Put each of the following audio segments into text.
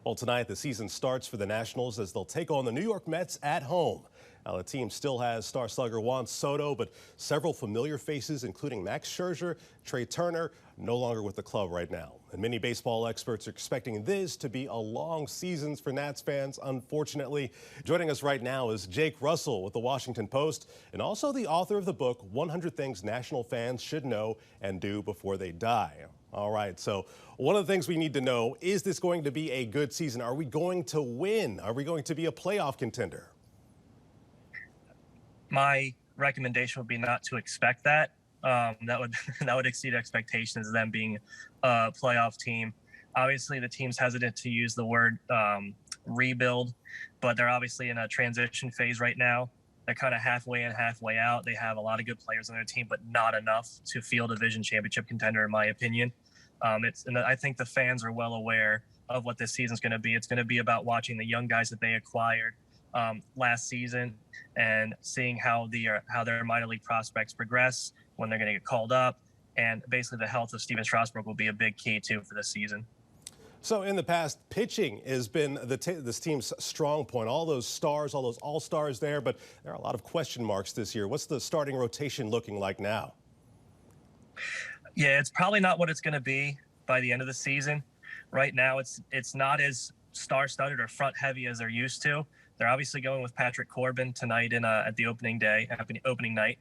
Well, tonight the season starts for the Nationals as they'll take on the New York Mets at home. Now, the team still has star slugger Juan Soto, but several familiar faces, including Max Scherzer, Trey Turner, no longer with the club right now. And many baseball experts are expecting this to be a long season for Nats fans, unfortunately. Joining us right now is Jake Russell with the Washington Post and also the author of the book, 100 Things National Fans Should Know and Do Before They Die. All right, so one of the things we need to know, is this going to be a good season? Are we going to win? Are we going to be a playoff contender? My recommendation would be not to expect that. That would exceed expectations, them being a playoff team. Obviously, the team's hesitant to use the word rebuild, but they're obviously in a transition phase right now. They're kind of halfway in, halfway out. They have a lot of good players on their team, but not enough to field a division championship contender, in my opinion. And I think the fans are well aware of what this season's going to be. It's going to be about watching the young guys that they acquired last season and seeing how their minor league prospects progress, when they're going to get called up, and basically the health of Steven Strasburg will be a big key too for this season. So in the past, pitching has been this team's strong point. All those stars, all those all-stars there, but there are a lot of question marks this year. What's the starting rotation looking like now? Yeah, it's probably not what it's going to be by the end of the season. Right now, it's not as star-studded or front-heavy as they're used to. They're obviously going with Patrick Corbin tonight at the opening night.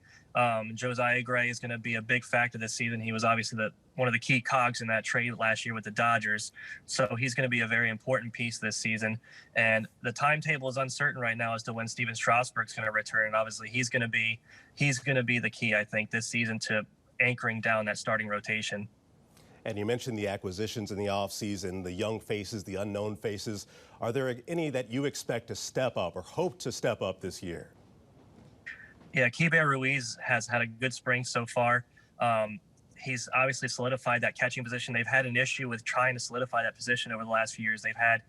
Josiah Gray is going to be a big factor this season. He was obviously one of the key cogs in that trade last year with the Dodgers. So he's going to be a very important piece this season. And the timetable is uncertain right now as to when Steven Strasburg's going to return. And obviously he's going to be the key, I think, this season to anchoring down that starting rotation. And you mentioned the acquisitions in the offseason, the young faces, the unknown faces. Are there any that you expect to step up or hope to step up this year? Yeah, Keibert Ruiz has had a good spring so far. He's obviously solidified that catching position. They've had an issue with trying to solidify that position over the last few years. They've had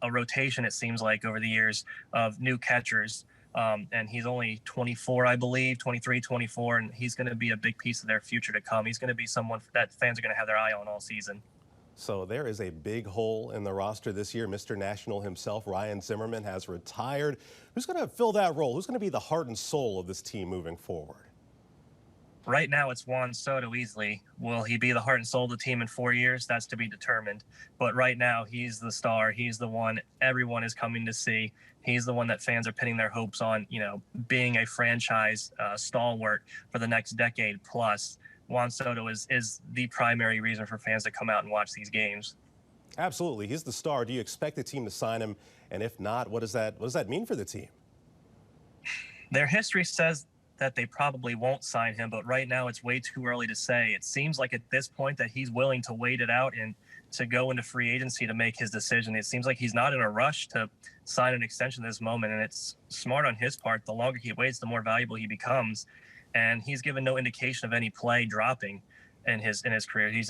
a rotation, it seems like, over the years of new catchers. And he's only 24, I believe, 23, 24, and he's going to be a big piece of their future to come. He's going to be someone that fans are going to have their eye on all season. So there is a big hole in the roster this year. Mr. National himself, Ryan Zimmerman, has retired. Who's going to fill that role? Who's going to be the heart and soul of this team moving forward? Right now, it's Juan Soto easily. Will he be the heart and soul of the team in 4 years? That's to be determined. But right now, he's the star. He's the one everyone is coming to see. He's the one that fans are pinning their hopes on, being a franchise stalwart for the next decade plus. Juan Soto is the primary reason for fans to come out and watch these games. Absolutely. He's the star. Do you expect the team to sign him? And if not, what does that mean for the team? Their history says that they probably won't sign him, but right now it's way too early to say. It seems like at this point that he's willing to wait it out and to go into free agency to make his decision. It seems like he's not in a rush to sign an extension at this moment, and it's smart on his part. The longer he waits, the more valuable he becomes, and he's given no indication of any play dropping in his career. He's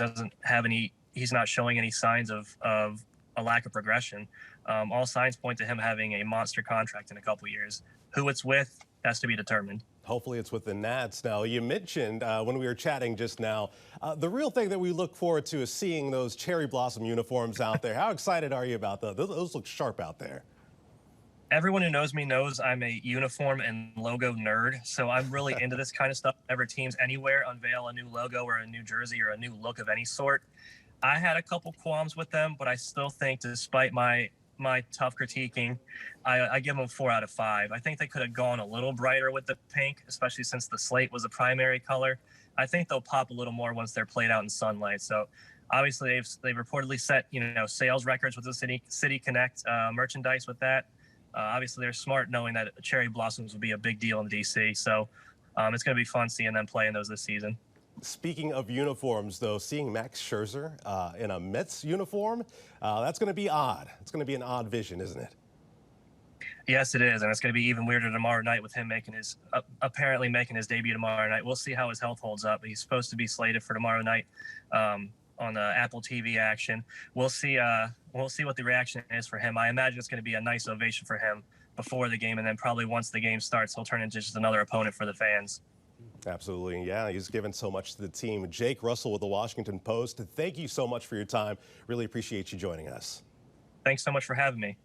not showing any signs of a lack of progression. All signs point to him having a monster contract in a couple years. Who it's with, that's to be determined. Hopefully it's with the Nats. Now, you mentioned when we were chatting just now, the real thing that we look forward to is seeing those cherry blossom uniforms out there. How excited are you about those? Those look sharp out there. Everyone who knows me knows I'm a uniform and logo nerd, so I'm really into this kind of stuff. Whenever teams anywhere unveil a new logo or a new jersey or a new look of any sort, I had a couple qualms with them, but I still think, despite my tough critiquing, I give them a 4 out of 5. I think they could have gone a little brighter with the pink, especially since the slate was a primary color. I think they'll pop a little more once they're played out in sunlight. So obviously they've reportedly set sales records with the City Connect merchandise with that. Obviously they're smart, knowing that cherry blossoms will be a big deal in DC. So it's going to be fun seeing them play in those this season. Speaking of uniforms, though, seeing Max Scherzer in a Mets uniform, that's going to be odd. It's going to be an odd vision, isn't it? Yes, it is, and it's going to be even weirder tomorrow night with him apparently making his debut tomorrow night. We'll see how his health holds up. He's supposed to be slated for tomorrow night on the Apple TV action. We'll see what the reaction is for him. I imagine it's going to be a nice ovation for him before the game, and then probably once the game starts, he'll turn into just another opponent for the fans. Absolutely. Yeah, he's given so much to the team. Jake Russell with the Washington Post, thank you so much for your time. Really appreciate you joining us. Thanks so much for having me.